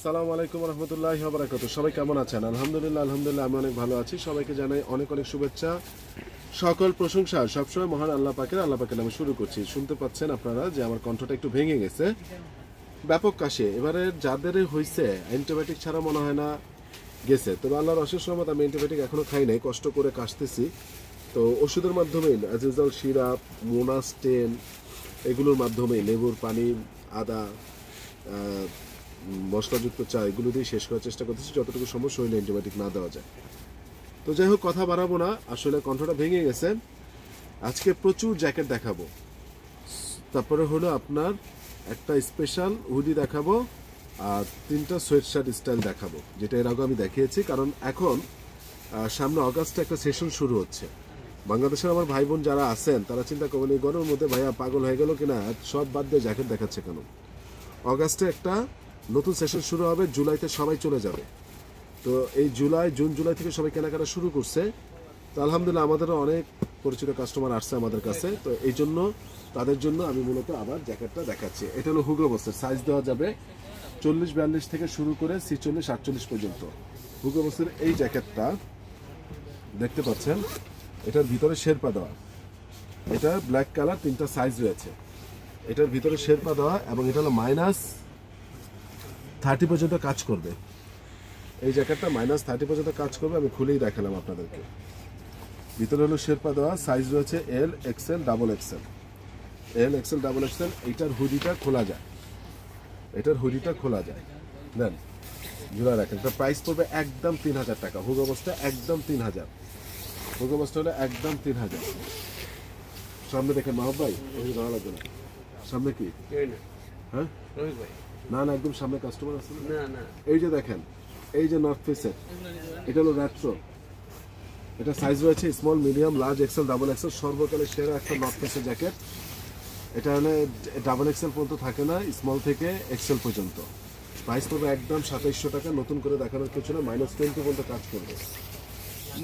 আসসালামু আলাইকুম রহমতুল্লাহি ওয়া বারাকাতুহু। সবাই কেমন আছেন? আলহামদুলিল্লাহ আমি অনেক ভালো আছি। সবাইকে জানাই অনেক অনেক শুভেচ্ছা, সকল প্রশংসা সবসময় মহান আল্লাহ পাকের নামে শুরু করছি। শুনতে পাচ্ছেন আপনারা যে আমার কণ্ঠটা একটু ভেঙে গেছে, ব্যাপক কাশি। এবারে যাদের হয়েছে অ্যান্টিবায়োটিক ছাড়া মনে হয় না গেছে, তবে আল্লাহর অশেষ রহমত আমি অ্যান্টিবায়োটিক এখনো খাই নাই, কষ্ট করে কাশতেছি। তো ওষুধের মাধ্যমেই অ্যাজিজাল সিরাপ, মোনাস্টেন, এগুলোর মাধ্যমেই লেবুর পানি, আদা, মশলাযুক্ত চা, এগুলো দিয়ে শেষ করার চেষ্টা করতেছি যতটুকু সম্ভব শরীরে অ্যান্টিবায়োটিক না দেওয়া যায়। তো যাই হোক, কথা বাড়াবো না, আসলে কণ্ঠটা ভেঙে গেছে। আজকে প্রচুর জ্যাকেট দেখাবো, তারপরে হলো আপনার একটা স্পেশাল হুডি দেখাবো, আর 3টা সোয়েটশার্ট স্টাইল দেখাবো, যেটা এর আগে আমি দেখিয়েছি। কারণ এখন সামনে অগাস্টে একটা সেশন শুরু হচ্ছে। বাংলাদেশের আমার ভাই বোন যারা আছেন তারা চিন্তা করবেন এই গরমের মধ্যে ভাইয়া পাগল হয়ে গেল কিনা, সব বাদ দিয়ে জ্যাকেট দেখাচ্ছে কেন। অগাস্টে একটা নতুন সেশন শুরু হবে, জুলাইতে সবাই চলে যাবে। তো এই জুন জুলাই থেকে সবাই কেনাকাটা শুরু করছে। তো আলহামদুলিল্লাহ আমাদেরও অনেক পরিচিত কাস্টমার আসছে আমাদের কাছে। তো এই জন্য তাদের জন্য আমি মূলত আবার জ্যাকেটটা দেখাচ্ছি। এটা হলো হুগো বসের, সাইজ দেওয়া যাবে 40-42 থেকে শুরু করে 46-48 পর্যন্ত। হুগো বসের এই জ্যাকেটটা দেখতে পাচ্ছেন, এটার ভিতরে শেরপা দেওয়া, এটা ব্ল্যাক কালার, 3টা সাইজ রয়েছে। এটার ভিতরে শেরপা দেওয়া এবং এটা হলো -30 পর্যন্ত কাজ করবে। এই জ্যাকেটটা -30 পর্যন্ত কাজ করবে, আমি খুলেই দেখালাম আপনাদেরকে। ভিতরে হলো শেরপা দেওয়া, সাইজ রয়েছে এল, এক্সেল, ডাবল এক্সেল। এল, এক্সেল, ডাবল এক্সেল। এইটার হুডিটা খোলা যায়, এটার হুডিটা খোলা যায়, দেন ঝুলা রাখেন। এটা প্রাইস পড়বে একদম 3000 টাকা। হুগো বস্তা একদম 3000, হুগো বস্তা হলো একদম 3000। সামনে দেখেন মাহব ভাই, দাঁড়া লাগবে না। সামনে কি? হ্যাঁ না না, একদম সামনে কাস্টমার আছে না। এই যে দেখেন, এই যে নর্থ ফেসের, এটা হলো রেট্রো। এটা সাইজ রয়েছে small, medium, large, XL, double XL. সর্বকালের সেরা একটা নর্থ ফেসের জ্যাকেট। এটা হলে ডাবল এক্সেল পর্যন্ত থাকে না, স্মল থেকে এক্সেল পর্যন্ত। প্রাইস পড়বে একদম 2700 টাকা। নতুন করে দেখানোর কিছু না, -20 পর্যন্ত কাজ করবে।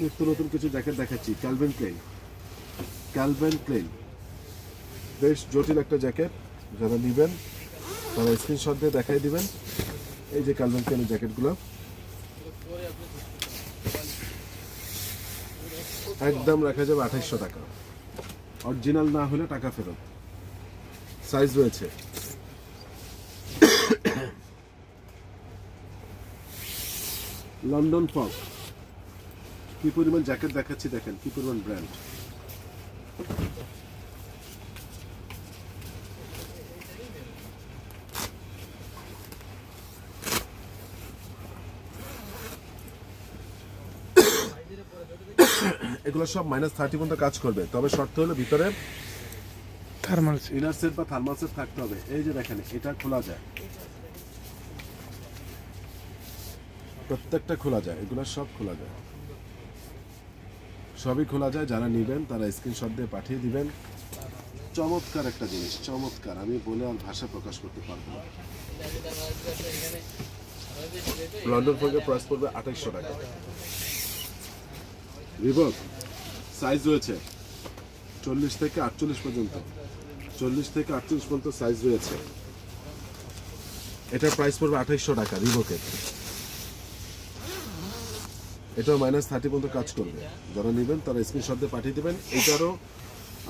নিত্য নতুন কিছু জ্যাকেট দেখাচ্ছি। ক্যালভিন ক্লেইন, বেশ জটিল একটা জ্যাকেট। যারা নেবেন তারা স্ক্রিনশট দিয়ে দেখাই দিবেন। এই যে ক্যালভিন ক্লেইনের জ্যাকেটগুলো একদম রাখা যাবে 2800 টাকা। অরিজিনাল না হলে টাকা ফেরত। সাইজ রয়েছে লন্ডন ফগ। কি পরিমাণ জ্যাকেট দেখাচ্ছি, দেখেন কি পরিমাণ ব্র্যান্ড। এগুলো সব -30 পর্যন্ত কাজ করবে, তবে শর্ত হলো ভিতরে থার্মাল ইনার সেট বা থার্মাল সেট থাকতে হবে। এই যে দেখেন, এটা খোলা যায়, প্রত্যেকটা খোলা যায়, এগুলো সব খোলা যায়, সবই খোলা যায়। যারা নেবেন তারা স্ক্রিনশট দিয়ে পাঠিয়ে দিবেন। চমৎকার একটা জিনিস, চমৎকার, আমি বলে আর ভাষা প্রকাশ করতে পারবো না। লন্ডন ফগের প্রাইস পড়বে 2800 টাকা। রিবক সাইজ রয়েছে 40 থেকে 48 পর্যন্ত, 40 থেকে 48 পর্যন্ত সাইজ রয়েছে। এটার প্রাইস পড়বে 2800 টাকা রিবকের। এটাও -30 পর্যন্ত কাজ করবে। যারা নেবেন তারা স্ক্রিনশট দিয়ে পাঠিয়ে দেবেন। এটারও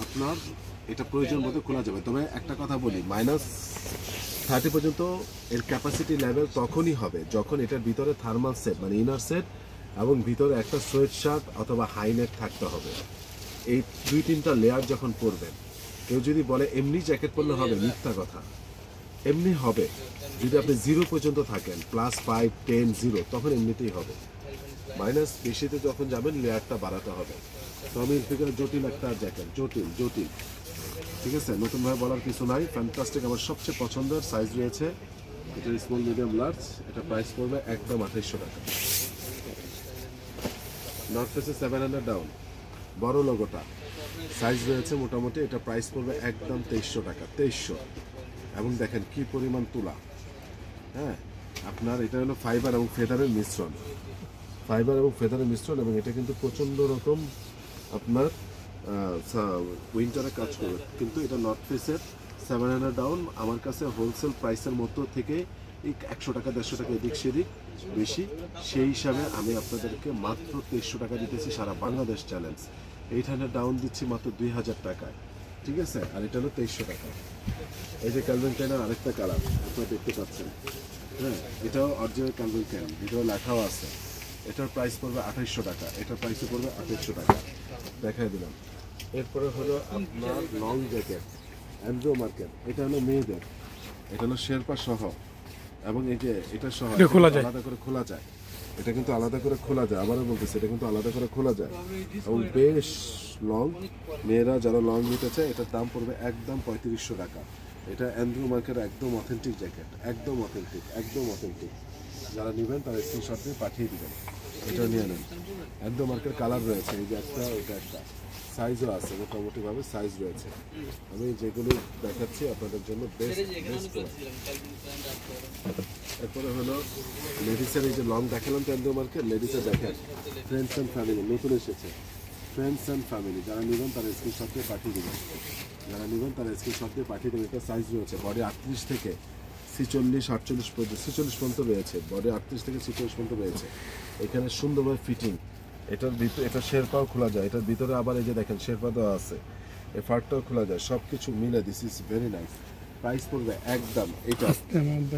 আপনার এটা প্রয়োজন মতো খোলা যাবে। তবে একটা কথা বলি, -30 পর্যন্ত এর ক্যাপাসিটি লেভেল তখনই হবে যখন এটার ভিতরে থার্মাল সেট মানে ইনার সেট এবং ভিতরে একটা সোয়েট শার্ট অথবা হাইনেক থাকতে হবে। এই 2-3টা লেয়ার যখন পরবেন, কেউ যদি বলে এমনি জ্যাকেট পরলে হবে, মিথ্যা কথা। এমনি হবে যদি আপনি 0 পর্যন্ত থাকেন, +5, 10, 0, তখন এমনিতেই হবে। বেশিতে যখন যাবেন লেয়ারটা বাড়াতে হবে। তো আমি জটিল একটা জ্যাকেট, জটিল। ঠিক আছে, নতুনভাবে বলার কিছু নাই। ফ্যান্টাস্টিক, আমার সবচেয়ে পছন্দের। সাইজ রয়েছে এটা স্মল, মিডিয়াম, লার্জ। এটা প্রাইস পড়বে একদম 2800 টাকা। নর্থ ফেসে 700 ডাউন, বড় লোগোটা। সাইজ রয়েছে মোটামুটি। এটা প্রাইস পড়বে একদম 2300 টাকা, 2300। এবং দেখেন কি পরিমাণ তুলা। হ্যাঁ, আপনার এটা হলো ফাইবার এবং ফেদারের মিশ্রণ, এবং এটা কিন্তু প্রচণ্ড রকম আপনার উইন্টারে কাজ করবে। কিন্তু এটা নর্থ ফেসের 700 ডাউন আমার কাছে হোলসেল প্রাইসের মতো থেকে এই 100 টাকা 150 টাকা এদিক সেদিক বেশি, সেই হিসাবে আমি আপনাদেরকে মাত্র 2300 টাকা দিতেছি সারা বাংলাদেশ চ্যালেঞ্জ। এইখানে ডাউন দিচ্ছি মাত্র 2000 টাকায়, ঠিক আছে। আর এটা হলো 2300 টাকা। এই যে ক্যালভিন ক্লাইনের আরেকটা কালার আপনারা দেখতে পাচ্ছেন, হ্যাঁ, এটাও অরিজিনাল ক্যালভিন ক্লাইন, এটাও লেখাও আছে। এটার প্রাইস পড়বে 2800 টাকা, এটার প্রাইসে পড়বে 2800 টাকা, দেখাই দিলাম। এরপরে হলো আপনার লং জ্যাকেট অ্যান্ড্রো মার্কেট, এটা হলো মেয়েদের, এটা হলো শেরপা সহ, এবং এই যে এটা সহ আলাদা করে খোলা যায়, এটা কিন্তু আলাদা করে খোলা যায়, আবারও বলতেছে এটা কিন্তু আলাদা করে খোলা যায়, এবং বেশ লং। মেয়েরা যারা লং নিতে চায় এটার দাম পড়বে একদম 3500 টাকা। এটা অ্যান্ড্রো মার্কেট একদম অথেন্টিক জ্যাকেট, একদম অথেন্টিক, একদম অথেন্টিক। যারা নেবেন তারা স্ক্রিনশট দিয়ে পাঠিয়ে দেবেন, এটা নিয়ে নেন। অ্যান্ড্রো মার্কেট কালার রয়েছে, এই যে একটা, ওইটা একটা, সাইজও আছে, মোটামুটিভাবে সাইজ রয়েছে। আমি যেগুলো দেখাচ্ছি আপনাদের জন্য বেস্ট বেস্ট। এরপরে হলো লেডিসের, এই যে লং দেখালাম তো অ্যান্ড্রো মার্কেট, লেডিসের দেখেন ফ্রেন্ডস অ্যান্ড ফ্যামিলি নতুন এসেছে, ফ্রেন্ডস অ্যান্ড ফ্যামিলি। যারা নেবেন তারা স্ক্রিনশট দিয়ে পাঠিয়ে দেবেন, যারা নেবেন তারা স্ক্রিনশট দিয়ে পাঠিয়ে দেবেন। এটা সাইজ রয়েছে বডি 38 থেকে 46, 48 পর্যন্ত, 46 পর্যন্ত রয়েছে, বডি 38 থেকে 46 পর্যন্ত রয়েছে। এখানে সুন্দরভাবে ফিটিং। এটার ভিতরে, এটা শেরপাও খোলা যায়, এটার ভিতরে আবার এই যে দেখেন শেরপা দেওয়া আছে, এই ফার্টটাও খোলা যায়, সব কিছু মিলে this is very nice. Price পড়বে একদম,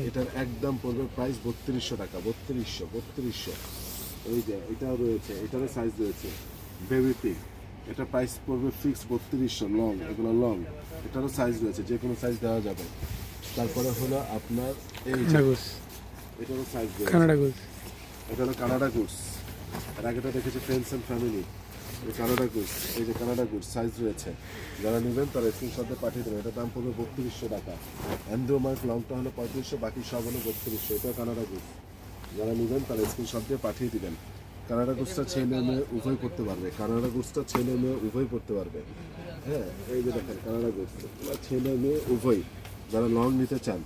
এটার একদম পড়বে প্রাইস 3200 টাকা, 3200। এই যে এটাও রয়েছে, এটারও সাইজ রয়েছে বেবি পিঙ্ক, এটা প্রাইস পড়বে ফিক্স 3200। লং, এগুলো লং, এটারও সাইজ রয়েছে, যে কোনো সাইজ দেওয়া যাবে। তারপরে হলো আপনার এই এটারও সাইজ রয়েছে, এটা হলো কানাডা গুডস। আর আগেটা দেখেছি ফ্রেন্ডস অ্যান্ড ফ্যামিলি, এই কানাডা গুডস, এই যে কানাডা গুডস সাইজ রয়েছে। যারা নেবেন তারা স্ক্রিনশট দিয়ে পাঠিয়ে দেবেন। এটার দাম পড়বে 3200 টাকা। অ্যান্ড্রো মার্ক লংটা হলো 3500, বাকি সব হলো 3200। এটা কানাডা গুডস, যারা নেবেন তারা স্ক্রিনশট দিয়ে পাঠিয়ে দিবেন। কানাডা গুডসটা ছেলে মেয়ে উভয় করতে পারবে, কানাডা গুডসটা ছেলে মেয়ে উভয় করতে পারবে, হ্যাঁ। এই যে দেখেন কানাডা গুডস, ছেলে মেয়ে উভয় যারা লং নিতে চান।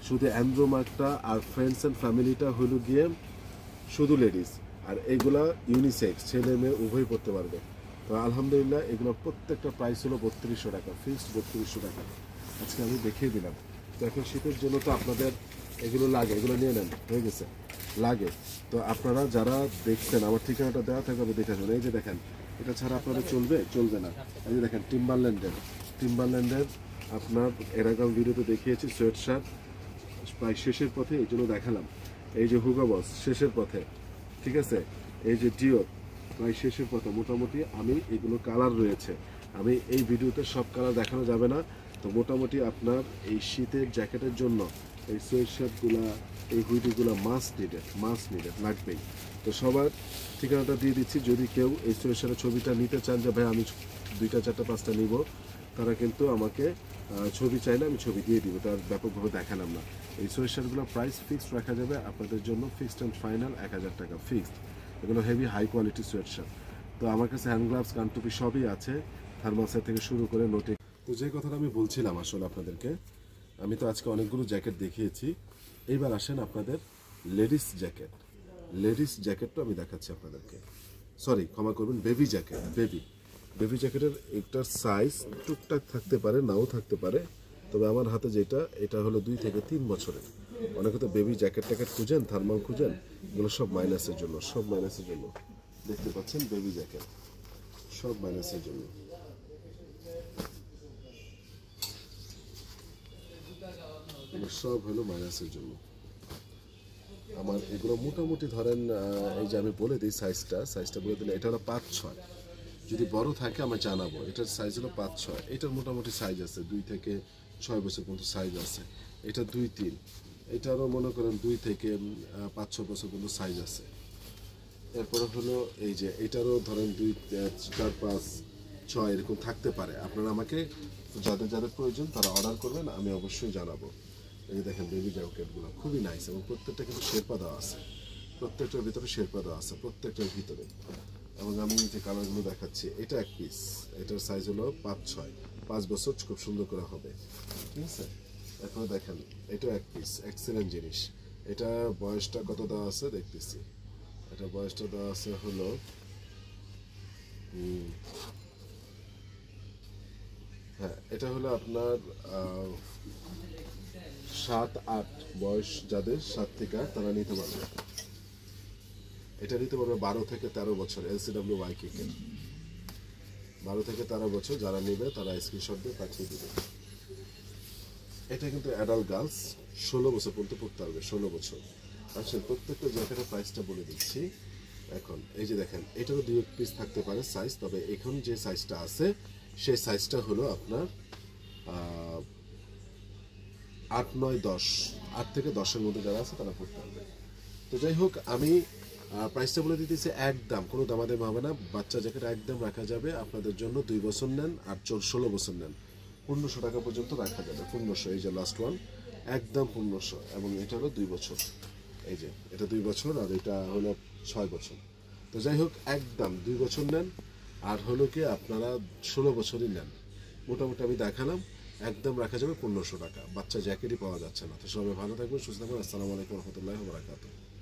শুধু অ্যান্ড্রো মার্কটা আর ফ্রেন্ডস অ্যান্ড ফ্যামিলিটা হলো গিয়ে শুধু লেডিস, আর এগুলা ইউনিসেক্স, ছেলে মেয়ে উভয় পড়তে পারবে। তো আলহামদুলিল্লাহ এগুলো প্রত্যেকটা প্রাইস হলো 3200 টাকা, ফিক্সড 3200 টাকা। আজকে আমি দেখিয়ে দিলাম। তো এখন শীতের জন্য তো আপনাদের এগুলো লাগে, এগুলো নিয়ে নেন, হয়ে গেছে, লাগে। তো আপনারা যারা দেখছেন, আমার ঠিকানাটা দেওয়া থাকবে, দেখে আসবেন। এই যে দেখেন, এটা ছাড়া আপনাদের চলবে না। এই যে দেখেন টিম্বারল্যান্ডের আপনার এরকম ভিডিওতে দেখিয়েছি সোয়েট শার্ট প্রায় শেষের পথে, এই জন্য দেখালাম। এই যে হুগা বস শেষের পথে, ঠিক আছে। এই যে ডিও প্রায় শেষের পথে, মোটামুটি আমি এগুলো কালার রয়েছে, আমি এই ভিডিওতে সব কালার দেখানো যাবে না। তো মোটামুটি আপনার এই শীতের জ্যাকেটের জন্য এই সোয়েট শার্টগুলো, এই হুইডিগুলো মাস্ট নিডেড লাগবেই। তো সবার ঠিকানাটা দিয়ে দিচ্ছি, যদি কেউ এই সোয়েট শার্টের ছবিটা নিতে চান যে ভাই আমি 2টা 4টা 5টা নিব, তারা কিন্তু আমাকে ছবি চাইলে আমি ছবি দিয়ে দিব, তার ব্যাপকভাবে দেখালাম না। এই সোয়েট শার্টগুলো প্রাইস ফিক্সড রাখা যাবে আপনাদের জন্য, ফিক্সড অ্যান্ড ফাইনাল 1000 টাকা ফিক্সড। এগুলো heavy high quality sweatshirt. তো আমার কাছে হ্যান্ড গ্লাভস, কানটুপি সবই আছে, থার্মাসের থেকে শুরু করে নোটে। তো যে কথাটা আমি বলছিলাম আসলে আপনাদেরকে, আমি তো আজকে অনেকগুলো জ্যাকেট দেখিয়েছি, এইবার আসেন আপনাদের লেডিস জ্যাকেটটা আমি দেখাচ্ছি আপনাদেরকে। সরি, ক্ষমা করবেন, বেবি জ্যাকেটের একটার সাইজ টুকটাক থাকতে পারে, নাও থাকতে পারে, তবে আমার হাতে যেটা, এটা হলো 2 থেকে 3 বছরের। অনেকে তো বেবি জ্যাকেট খুঁজেন, থার্মাল খুঁজেন, এগুলো সব মাইনাসের জন্য, দেখতে পাচ্ছেন বেবি জ্যাকেট সব মাইনাসের জন্য। সব হলো মাইনাসের জন্য। আমার এগুলো মোটামুটি ধরেন, এই যে আমি বলে দিই সাইজটা বলে দিলে, এটা হলো 5-6, যদি বড় থাকে আমি জানাবো। এটার সাইজ হলো 5-6, এটার মোটামুটি সাইজ আছে 2 থেকে 6 বছর পর্যন্ত সাইজ আছে। এটা 2-3, এটারও মনে করেন 2 থেকে 5-6 বছর পর্যন্ত সাইজ আছে। এরপরে হলো এই যে এটারও ধরেন 2, 4, 5, 6 এরকম থাকতে পারে। আপনারা আমাকে যাদের প্রয়োজন তারা অর্ডার করবেন, আমি অবশ্যই জানাবো। এই যে দেখেন বেবি জ্যাকেটগুলো খুবই নাইস, এবং প্রত্যেকটা কিন্তু শেরপা দেওয়া আছে, প্রত্যেকটার ভিতরে শেরপা দেওয়া আছে, প্রত্যেকটার ভিতরে। এবং আমি যে কালারগুলো দেখাচ্ছি, এটা এক পিস, এটার সাইজ হলো 5-6, 5 বছর খুব সুন্দর করে হবে, ঠিক আছে। এরপরে দেখেন এটা এক পিস, এক্সেলেন্ট জিনিস। এটা বয়সটা কত দেওয়া আছে দেখতেছি, এটা বয়সটা দেওয়া আছে হলো হ্যাঁ, এটা হলো আপনার 7-8 বয়স যাদের 7 থেকে 8 তারা নিতে পারবে। এটা নিতে পারবে 12 থেকে 13 বছর LCW ওয়াইকিকের। 12 থেকে 13 বছর যারা নেবে তারা স্ক্রিনশট দিয়ে পাঠিয়ে দেবে। এটা কিন্তু অ্যাডাল্ট গার্লস 16 বছর পর্যন্ত পড়তে পারবে, 16 বছর। আচ্ছা, প্রত্যেকটা জ্যাকেটের প্রাইসটা বলে দিচ্ছি। এখন এই যে দেখেন, এটারও 2 পিস থাকতে পারে সাইজ, তবে এখন যে সাইজটা আছে সেই সাইজটা হলো আপনার 8, 9, 10, 8 থেকে 10-এর মধ্যে যারা আছে তারা পড়তে পারবে। তো যাই হোক, আমি প্রাইসটা বলে দিতেছি একদম, কোনো দামাদামি হবে না। বাচ্চা জ্যাকেট একদম রাখা যাবে আপনাদের জন্য। 2 বছর নেন আর 16 বছর নেন, 1500 টাকা পর্যন্ত রাখা যাবে। 1500, এই যে লাস্ট ওয়ান, একদম 1500। এবং এটা হলো 2 বছর, এই যে এটা 2 বছর আর এটা হলো 6 বছর। তো যাই হোক, একদম 2 বছর নেন আর হলো কি আপনারা 16 বছরই নেন। মোটামুটি আমি দেখালাম, একদম রাখা যাবে 1500 টাকা। বাচ্চা জ্যাকেটই পাওয়া যাচ্ছে না। তো সবাই ভালো থাকবেন, সুস্থ থাকবেন। আসসালামু আলাইকুম রহমতুল্লাহি ওয়া বারাকাতুহু।